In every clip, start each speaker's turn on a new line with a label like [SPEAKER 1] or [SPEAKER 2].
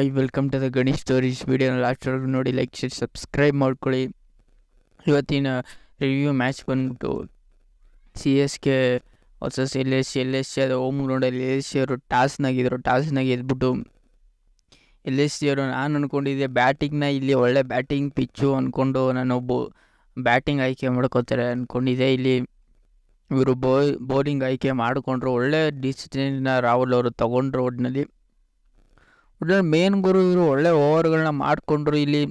[SPEAKER 1] I welcome to the Ganesh stories. ವಿಡಿಯೋನ ಲಾಸ್ಟ್ವರೆಗೂ ನೋಡಿ, ಲೈಕ್ ಶೇರ್ ಸಬ್ಸ್ಕ್ರೈಬ್ ಮಾಡ್ಕೊಳ್ಳಿ. ಇವತ್ತಿನ ರಿವ್ಯೂ ಮ್ಯಾಚ್ ಬಂದ್ಬಿಟ್ಟು CSK ವರ್ಸಸ್ LSC. ಅದು ಹೋಮ್ ಗ್ರೌಂಡಲ್ಲಿ LSC ಅವರು ಟಾಸ್ನಾಗ ಎದ್ಬಿಟ್ಟು LSC ಅವರು ನಾನು ಅಂದ್ಕೊಂಡಿದ್ದೆ ಬ್ಯಾಟಿಂಗ್ನ ಇಲ್ಲಿ ಒಳ್ಳೆ ಬ್ಯಾಟಿಂಗ್ ಪಿಚ್ಚು ಅಂದ್ಕೊಂಡು ನಾನೊಬ್ಬ ಬ್ಯಾಟಿಂಗ್ ಆಯ್ಕೆ ಮಾಡ್ಕೋತಾರೆ ಅಂದ್ಕೊಂಡಿದ್ದೆ. ಇಲ್ಲಿ ಇವರು ಬೌಲಿಂಗ್ ಆಯ್ಕೆ ಮಾಡಿಕೊಂಡ್ರು. ಒಳ್ಳೆ ಡಿಸಿಷನ್ನ ರಾಹುಲ್ ಅವರು ತೊಗೊಂಡ್ರು. ಒಟ್ಟಿನಲ್ಲಿ ಮೇನ್ ಗುರು ಇವರು ಒಳ್ಳೆ ಓವರ್ಗಳನ್ನ ಮಾಡಿಕೊಂಡ್ರು. ಇಲ್ಲಿ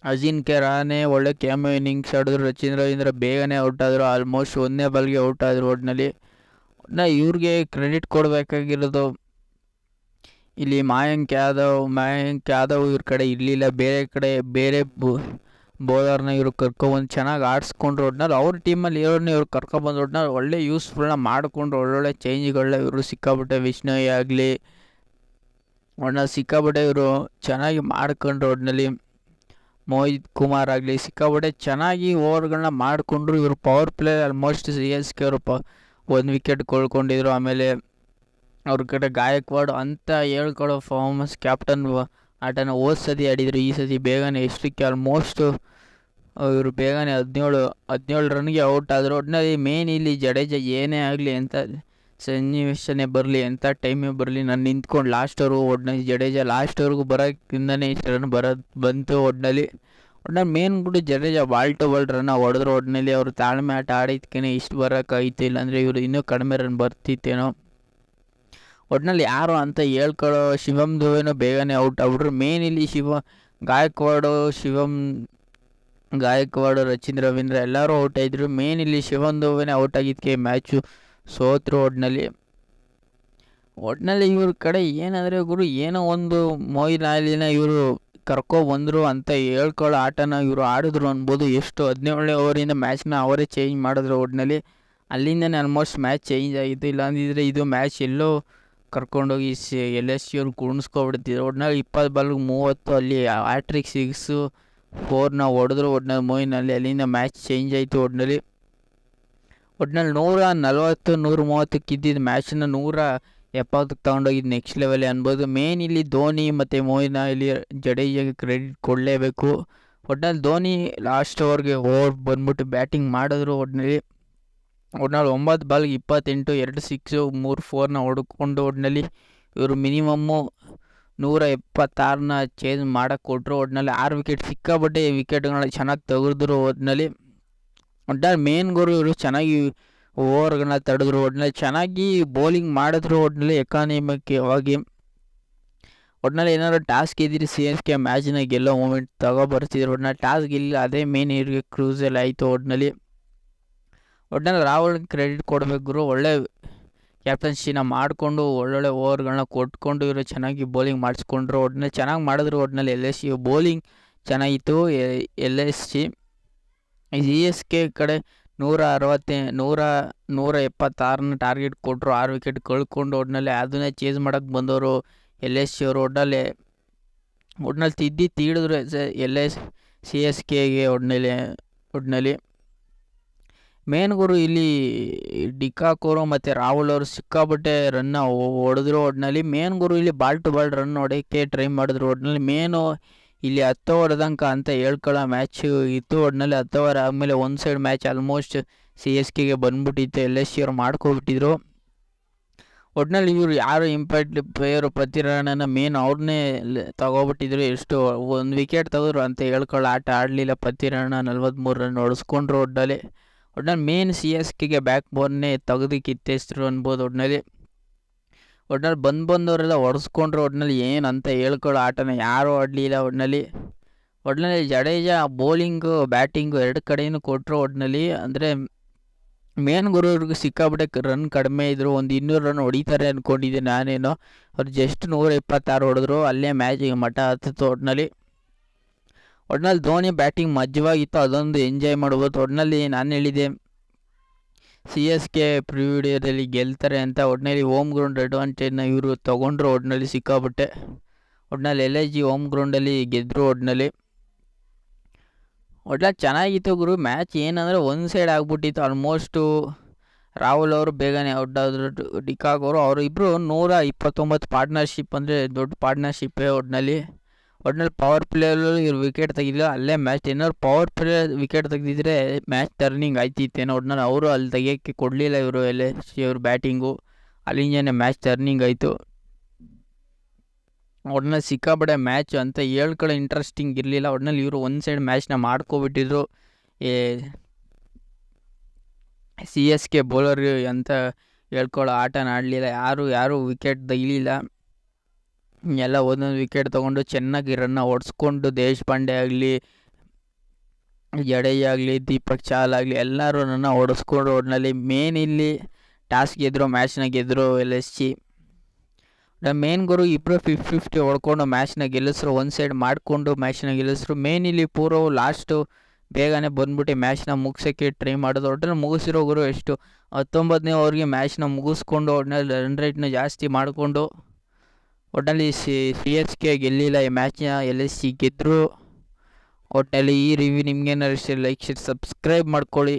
[SPEAKER 1] ಅಜಿಂಕ್ಯ ರಹಾನೆ ಒಳ್ಳೆ ಕ್ಯಾಮೋ ಇನ್ನಿಂಗ್ಸ್ ಆಡಿದ್ರು. ರವೀಂದ್ರ ಬೇಗನೆ ಔಟ್ ಆದರು. ಆಲ್ಮೋಸ್ಟ್ ಒಂದೇ ಬಾಲ್ಗೆ ಔಟ್ ಆದರು. ಒಟ್ಟಿನಲ್ಲಿ ಇವ್ರಿಗೆ ಕ್ರೆಡಿಟ್ ಕೊಡಬೇಕಾಗಿರೋದು ಇಲ್ಲಿ ಮಯಾಂಕ್ ಯಾದವ್ ಇವ್ರ ಕಡೆ ಇರಲಿಲ್ಲ. ಬೇರೆ ಬೌಲರ್ನ ಇವರು ಕರ್ಕೊಬಂದು ಚೆನ್ನಾಗಿ ಆಡಿಸ್ಕೊಂಡ್ರು. ಒಟ್ಟಿನಲ್ಲಿ ಅವ್ರ ಟೀಮಲ್ಲಿ ಇವ್ರನ್ನ ಇವ್ರು ಕರ್ಕೊಬಂದು ಒಟ್ಟಿನಲ್ಲಿ ಒಳ್ಳೆ ಯೂಸ್ಫುಲ್ನ ಮಾಡಿಕೊಂಡ್ರು. ಒಳ್ಳೊಳ್ಳೆ ಚೇಂಜ್ಗಳನ್ನ ಇವರು ಸಿಕ್ಕಾಬಿಟ್ಟೆ. ವಿಷ್ಣಯ್ ಆಗಲಿ ಒಟ್ಟಿನಲ್ಲಿ ಸಿಕ್ಕಾಬಿಟ್ಟೆ ಇವರು ಚೆನ್ನಾಗಿ ಮಾಡ್ಕೊಂಡ್ರು. ಒಟ್ಟಿನಲ್ಲಿ ಮೋಹಿತ್ ಕುಮಾರ್ ಆಗಲಿ ಸಿಕ್ಕಾಬಿಟ್ಟೆ ಚೆನ್ನಾಗಿ ಓವರ್ಗಳನ್ನ ಮಾಡಿಕೊಂಡ್ರು. ಇವರು ಪವರ್ ಪ್ಲೇ ಆಲ್ಮೋಸ್ಟ್ CSK ಅವರು ಒಂದು ವಿಕೆಟ್ ಕಳ್ಕೊಂಡಿದ್ರು. ಆಮೇಲೆ ಅವ್ರ ಕಡೆ ಗಾಯಕ್ವಾಡ್ ಅಂತ ಹೇಳ್ಕೊಳ್ಳೋ ಫಾರ್ಮಸ್ ಕ್ಯಾಪ್ಟನ್ ಆಟನ ಸತಿ ಆಡಿದರು. ಈ ಸತಿ ಬೇಗನೆ ಎಷ್ಟಕ್ಕೆ ಆಲ್ಮೋಸ್ಟ್ ಇವರು ಬೇಗನೆ 17 ರನ್ಗೆ ಔಟ್ ಆದರು. ಒಟ್ಟಿನಲ್ಲಿ ಮೇನ್ ಇಲ್ಲಿ ಜಡೇಜಾ ಏನೇ ಆಗಲಿ ಎಂಥ ಸನ್ನಿವೇಶನೇ ಬರಲಿ, ಎಂಥ ಟೈಮೇ ಬರಲಿ, ನಾನು ನಿಂತ್ಕೊಂಡು ಲಾಸ್ಟ್ ಓವರ್ಗೂ ಒಟ್ಟಿನಲ್ಲಿ ಜಡೇಜಾ ಲಾಸ್ಟ್ ಓವರ್ಗೂ ಬರೋಕ್ಕಿಂತಲೇ ಇಷ್ಟು ರನ್ ಬಂತು. ಒಟ್ಟಿನಲ್ಲಿ ಮೇನ್ ಕೂಡ Jadeja ball to ball run ಹೊಡೆದ್ರು. ಒಟ್ಟಿನಲ್ಲಿ ಅವರು ತಾಳ್ಮೆ ಆಟ ಆಡಿದ್ಕೇ ಇಷ್ಟು ಬರೋಕ್ಕಾಗಿತ್ತು. ಇಲ್ಲಾಂದರೆ ಇವರು ಇನ್ನೂ ಕಡಿಮೆ ರನ್ ಬರ್ತಿತ್ತೇನೋ. ಒಟ್ಟಿನಲ್ಲಿ ಯಾರು ಅಂತ ಹೇಳ್ಕೊಳ್ಳೋ ಶಿವಮ್ ದುಬೆನೂ ಬೇಗನೆ ಔಟ್ ಆಗ್ಬಿಟ್ರು. ಮೇನ್ ಇಲ್ಲಿ ಗಾಯಕ್ವಾಡು ರಚಿನ್ ರವೀಂದ್ರ ಎಲ್ಲರೂ ಔಟ್ ಆಗಿದ್ರು. ಮೇನ್ ಇಲ್ಲಿ ಶಿವಮ್ ದುಬೆನೇ ಔಟ್ ಆಗಿದ್ದಕ್ಕೆ ಮ್ಯಾಚು ಸೋತರು. ಒಟ್ಟಿನಲ್ಲಿ ಇವ್ರ ಕಡೆ ಏನಂದರೆ ಗುರು ಏನೋ ಒಂದು ಮೊಯಿನ್ ಅಲಿನ ಇವರು ಕರ್ಕೊಬಂದರು ಅಂತ ಹೇಳ್ಕೊಳ್ಳೋ ಆಟನ ಇವರು ಆಡಿದ್ರು ಅನ್ಬೋದು. ಎಷ್ಟು 17ನೇ ಓವರಿಂದ ಮ್ಯಾಚ್ನ ಅವರೇ ಚೇಂಜ್ ಮಾಡಿದ್ರು. ಒಟ್ಟಿನಲ್ಲಿ ಅಲ್ಲಿಂದನೇ ಆಲ್ಮೋಸ್ಟ್ ಮ್ಯಾಚ್ ಚೇಂಜ್ ಆಗಿತ್ತು. ಇಲ್ಲಾಂದಿದ್ರೆ ಇದು ಮ್ಯಾಚ್ ಎಲ್ಲೋ ಕರ್ಕೊಂಡೋಗಿ LSC ಅವ್ರು ಕುಣಿಸ್ಕೊಬಿಡ್ತಿದ್ರು. ಒಟ್ಟಿನಲ್ಲಿ 20 ಬಾಲ್ಗೆ 30 ಅಲ್ಲಿ ಹ್ಯಾಟ್ರಿಕ್ 6-4ನ ಹೊಡೆದ್ರು. ಒಟ್ಟಿನಲ್ಲಿ ಮೊಯಿನ್ ಅಲಿ ಅಲ್ಲಿಂದ ಮ್ಯಾಚ್ ಚೇಂಜ್ ಆಯಿತು. ಒಟ್ಟಿನಲ್ಲಿ 140-130 ಇದ್ದಿದ್ದು ಮ್ಯಾಚನ್ನ 170ಕ್ಕೆ ತೊಗೊಂಡೋಗಿದ್ದು ನೆಕ್ಸ್ಟ್ ಲೆವೆಲ್ ಅನ್ಬೋದು. ಮೇನ್ ಇಲ್ಲಿ ಧೋನಿ ಮತ್ತು ಮೊಯಿನ್ ಅಲಿ ಜಡೇಜಾಗೆ ಕ್ರೆಡಿಟ್ ಕೊಡಲೇಬೇಕು. ಒಟ್ಟಿನಲ್ಲಿ ಧೋನಿ ಲಾಸ್ಟ್ ಓವರ್ಗೆ ಬಂದ್ಬಿಟ್ಟು ಬ್ಯಾಟಿಂಗ್ ಮಾಡಿದ್ರು. ಒಟ್ಟಿನಲ್ಲಿ 9 ಬಾಲ್ಗೆ 28, 2 6, 3 4ನ ಹೊಡ್ಕೊಂಡು ಒಟ್ಟಿನಲ್ಲಿ ಇವರು ಮಿನಿಮಮ್ಮು 176ನ ಚೇಂಜ್ ಮಾಡೋಕ್ಕೆ ಕೊಟ್ಟರು. ಒಟ್ಟಿನಲ್ಲಿ 6 ವಿಕೆಟ್ ಸಿಕ್ಕಾಬಟ್ಟೆ ವಿಕೆಟ್ಗಳನ್ನ ಚೆನ್ನಾಗಿ ತೆಗೆದ್ರು. ಒಟ್ಟಿನಲ್ಲಿ ಮೇನ್ ಗುರು ಇವರು ಚೆನ್ನಾಗಿ ಓವರ್ಗಳನ್ನ ತಡೆದ್ರು. ಒಟ್ಟಿನಲ್ಲಿ ಚೆನ್ನಾಗಿ ಬೌಲಿಂಗ್ ಮಾಡಿದ್ರು. ಒಟ್ಟಿನಲ್ಲಿ ಎಕಾನಮಿಕವಾಗಿ ಒಟ್ಟಿನಲ್ಲಿ ಏನಾದ್ರು ಟಾಸ್ಕ್ ಇದ್ದಿರಿ CSK ಮ್ಯಾಚ್ನ ಗೆಲ್ಲೋ ಮೂಮೆಂಟ್ ತಗೊಬರ್ತಿದ್ರು. ಒಟ್ಟಿನಲ್ಲಿ ಟಾಸ್ಕ್ ಇಲ್ಲ, ಅದೇ ಮೇನ್ ಇವ್ರಿಗೆ ಕ್ರೂಸಲ್ ಆಯಿತು. ಒಟ್ಟಿನಲ್ಲಿ ರಾಹುಲ್ ಕ್ರೆಡಿಟ್ ಕೊಡಬೇಕು. ಒಳ್ಳೆ ಕ್ಯಾಪ್ಟನ್ಸಿನ ಮಾಡಿಕೊಂಡು ಒಳ್ಳೊಳ್ಳೆ ಓವರ್ಗಳನ್ನ ಕೊಟ್ಕೊಂಡು ಇವರು ಚೆನ್ನಾಗಿ ಬೌಲಿಂಗ್ ಮಾಡಿಸ್ಕೊಂಡ್ರು. ಒಟ್ಟಿನಲ್ಲಿ ಚೆನ್ನಾಗಿ ಮಾಡಿದ್ರು. ಒಟ್ಟಿನಲ್ಲಿ LSC ಬೌಲಿಂಗ್ ಚೆನ್ನಾಗಿತ್ತು. LSC CSK ಕಡೆ 176ನ ಟಾರ್ಗೆಟ್ ಕೊಟ್ಟರು. 6 ವಿಕೆಟ್ ಕಳ್ಕೊಂಡು ಒಟ್ಟಿನಲ್ಲಿ ಅದನ್ನೇ ಚೇಂಜ್ ಮಾಡೋಕ್ಕೆ ಬಂದವರು LSC ಅವರು. ಒಟ್ಟಿನಲ್ಲಿ ತೀಡಿದ್ರು CSKಗೆ. ಒಟ್ಟಿನಲ್ಲಿ ಮೇನ್ ಗುರು ಇಲ್ಲಿ ಡಿಕಾಕ್ ಮತ್ತು ರಾಹುಲ್ ಅವರು ಸಿಕ್ಕಾಬಟ್ಟೆ ರನ್ನ ಹೊಡೆದ್ರು. ಒಟ್ಟಿನಲ್ಲಿ ಮೇನ್ ಗುರು ಇಲ್ಲಿ ಬಾಲ್ ಟು ಬಾಲ್ ರನ್ ಹೊಡೆಯೋಕ್ಕೆ ಟ್ರೈ ಮಾಡಿದ್ರು. ಒಟ್ಟಿನಲ್ಲಿ ಮೇನು ಇಲ್ಲಿ 10 ಓವರ್ ತನಕ ಅಂತ ಹೇಳ್ಕೊಳ್ಳೋ ಮ್ಯಾಚ್ ಇತ್ತು. ಒಟ್ಟಿನಲ್ಲಿ 10 ಓವರ್ ಆದಮೇಲೆ ಒಂದು ಸೈಡ್ ಮ್ಯಾಚ್ ಆಲ್ಮೋಸ್ಟ್ CSKಗೆ ಬಂದ್ಬಿಟ್ಟಿತ್ತು. LSC ಅವರು ಮಾಡ್ಕೊಬಿಟ್ಟಿದ್ರು. ಒಟ್ಟಿನಲ್ಲಿ ಇವರು ಯಾರು ಇಂಪ್ಯಾಕ್ಟ್ ಪ್ಲೇಯರು ಪತಿರಾಣನ ಮೇನ್ ಅವ್ರನ್ನೇ ತಗೋಬಿಟ್ಟಿದ್ರು. ಎಷ್ಟು 1 ವಿಕೆಟ್ ತೆಗೆದ್ರು ಅಂತ ಹೇಳ್ಕೊಳ್ಳೋ ಆಟ ಆಡಲಿಲ್ಲ. ಪತಿರಾಣ 43 ರನ್ ಹೊಡೆಸ್ಕೊಂಡ್ರು. ಒಟ್ಟಿನಲ್ಲಿ ಮೇನ್ CSKಗೆ ಬ್ಯಾಕ್ ಬೋನ್ನೇ ತೆಗೆದು ಕಿತ್ತೆಸ್ತರು ಅನ್ಬೋದು. ಒಟ್ಟಿನಲ್ಲಿ ಬಂದವರೆಲ್ಲ ಹೊಡೆಸ್ಕೊಂಡ್ರು. ಒಟ್ಟಿನಲ್ಲಿ ಏನಂತ ಹೇಳ್ಕೊಳ್ಳೋ ಆಟನ ಯಾರೂ ಆಡಲಿಲ್ಲ. ಒಟ್ಟಿನಲ್ಲಿ ಜಡೇಜಾ ಬೌಲಿಂಗು ಬ್ಯಾಟಿಂಗು 2 ಕಡೆಯೂ ಕೊಟ್ಟರು. ಒಟ್ಟಿನಲ್ಲಿ ಅಂದರೆ ಮೇನ್ ಗುರು ಇವ್ರಿಗೆ ಸಿಕ್ಕಾಬಿಟ್ಟೆ ರನ್ ಕಡಿಮೆ ಇದ್ದರು. ಒಂದು 200 ರನ್ ಹೊಡಿತಾರೆ ಅಂದ್ಕೊಂಡಿದ್ದೆ ನಾನೇನೋ. ಅವ್ರು ಜಸ್ಟ್ 126 ಹೊಡೆದ್ರು. ಅಲ್ಲೇ ಮ್ಯಾಚಿಗೆ ಮಠ ಹತ್ತಿತ್ತು. ಒಟ್ಟಿನಲ್ಲಿ ಧೋನಿ ಬ್ಯಾಟಿಂಗ್ ಮಜವಾಗಿತ್ತು, ಅದೊಂದು ಎಂಜಾಯ್ ಮಾಡ್ಬೋದು. ಒಟ್ಟಿನಲ್ಲಿ ನಾನು ಹೇಳಿದೆ CSK ಪ್ರಿವಿಡಿಯೋದಲ್ಲಿ ಗೆಲ್ತಾರೆ ಅಂತ. ಒಟ್ಟಿನಲ್ಲಿ ಹೋಮ್ ಗ್ರೌಂಡ್ ಅಡ್ವಾಂಟೇಜ್ನ ಇವರು ತೊಗೊಂಡ್ರು. ಒಟ್ಟಿನಲ್ಲಿ ಸಿಕ್ಕಾಬಿಟ್ಟೆ LSG ಹೋಮ್ ಗ್ರೌಂಡಲ್ಲಿ ಗೆದ್ದರು. ಒಟ್ಟಿನಲ್ಲಿ ಚೆನ್ನಾಗಿತ್ತು ಗುರು ಮ್ಯಾಚ್. ಏನಂದರೆ ಒಂದು ಸೈಡ್ ಆಗ್ಬಿಟ್ಟಿತ್ತು. ಆಲ್ಮೋಸ್ಟು ರಾಹುಲ್ ಅವರು ಬೇಗನೆ ಔಟ್ ಆದರು. ಡಿಕಾಕ್ ಅವರು ಇಬ್ಬರು 129 ಪಾರ್ಟ್ನರ್ಶಿಪ್ ಅಂದರೆ ದೊಡ್ಡ ಪಾರ್ಟ್ನರ್ಶಿಪ್ಪೇ ಒಟ್ಟಿನಲ್ಲಿ ಪವರ್ ಪ್ಲೇಯಲ್ಲೂ ಇವ್ರು ವಿಕೆಟ್ ತೆಗಿಲ್ಲ. ಅಲ್ಲೇ ಮ್ಯಾಚ್ ಏನಾದ್ರು ಪವರ್ ಪ್ಲೇ ವಿಕೆಟ್ ತೆಗೆದಿದ್ರೆ ಮ್ಯಾಚ್ ಟರ್ನಿಂಗ್ ಆಯ್ತಿತ್ತೇನೋ. ಒಟ್ಟಿನಲ್ಲಿ ಅವರು ಅಲ್ಲಿ ತೆಗಿಯೋಕ್ಕೆ ಕೊಡಲಿಲ್ಲ ಇವರು ಇವ್ರ ಬ್ಯಾಟಿಂಗು. ಅಲ್ಲಿಂದನೇ ಮ್ಯಾಚ್ ಟರ್ನಿಂಗ್ ಆಯಿತು. ಒಟ್ಟಿನಲ್ಲಿ ಸಿಕ್ಕಾಪಟ್ಟೆ ಮ್ಯಾಚ್ ಅಂತ ಹೇಳ್ಕೊಳ್ಳೋ ಇಂಟ್ರೆಸ್ಟಿಂಗ್ ಇರಲಿಲ್ಲ. ಒಟ್ಟಿನಲ್ಲಿ ಇವರು ಒಂದು ಸೈಡ್ ಮ್ಯಾಚ್ನ ಮಾಡ್ಕೊಬಿಟ್ಟಿದ್ರು. CSK ಬೌಲರ್ ಅಂತ ಹೇಳ್ಕೊಳ್ಳೋ ಆಟನ ಆಡಲಿಲ್ಲ. ಯಾರು ವಿಕೆಟ್ ತೆಗಿಲಿಲ್ಲ. ಎಲ್ಲ ಒಂದೊಂದು ವಿಕೆಟ್ ತೊಗೊಂಡು ಚೆನ್ನಾಗಿ ರನ್ನ ಹೊಡೆಸ್ಕೊಂಡು ದೇಶಪಾಂಡೆ ಆಗಲಿ, ಜಡೇಜಾ ಆಗಲಿ, ದೀಪಕ್ ಚಾಹಲ್ ಆಗಲಿ ಎಲ್ಲರೂ ರನ್ನ ಹೊಡೆಸ್ಕೊಂಡು ಒಟ್ಟಿನಲ್ಲಿ ಮೇನ್ ಇಲ್ಲಿ ಟಾಸ್ ಗೆದ್ದರು, ಮ್ಯಾಚ್ನ ಗೆದ್ದರು LSG. ಮೇನ್ ಗುರು ಇಬ್ಬರು 50-50 ಹೊಡ್ಕೊಂಡು ಮ್ಯಾಚ್ನ ಗೆಲ್ಲಿಸ್ರು. ಒಂದು ಸೈಡ್ ಮಾಡಿಕೊಂಡು ಮ್ಯಾಚ್ನ ಗೆಲ್ಲಿಸ್ರು. ಮೇನ್ ಇಲ್ಲಿ ಪೂರ್ವ ಲಾಸ್ಟು ಬೇಗನೆ ಬಂದ್ಬಿಟ್ಟು ಮ್ಯಾಚ್ನ ಮುಗಿಸೋಕ್ಕೆ ಟ್ರೈ ಮಾಡೋದು. ಒಟ್ಟಿನಲ್ಲಿ ಮುಗಿಸಿರೋ ಗುರು ಎಷ್ಟು 19ನೇ ಓವರ್ಗೆ ಮ್ಯಾಚ್ನ ಮುಗಿಸ್ಕೊಂಡು ಒಟ್ಟಿನಲ್ಲಿ ರನ್ ರೇಟ್ನ ಜಾಸ್ತಿ ಮಾಡಿಕೊಂಡು ಒಟ್ಟಿನಲ್ಲಿ CSK ಗೆಲ್ಲಿಲ್ಲ ಈ ಮ್ಯಾಚ್ನ. LSG ಗೆದ್ದರು. ಒಟ್ಟಿನಲ್ಲಿ ಈ ರಿವ್ಯೂ ನಿಮ್ಗೇನಾದ್ರು ಇಷ್ಟ ಲೈಕ್ ಶೇರ್ ಸಬ್ಸ್ಕ್ರೈಬ್ ಮಾಡ್ಕೊಳ್ಳಿ.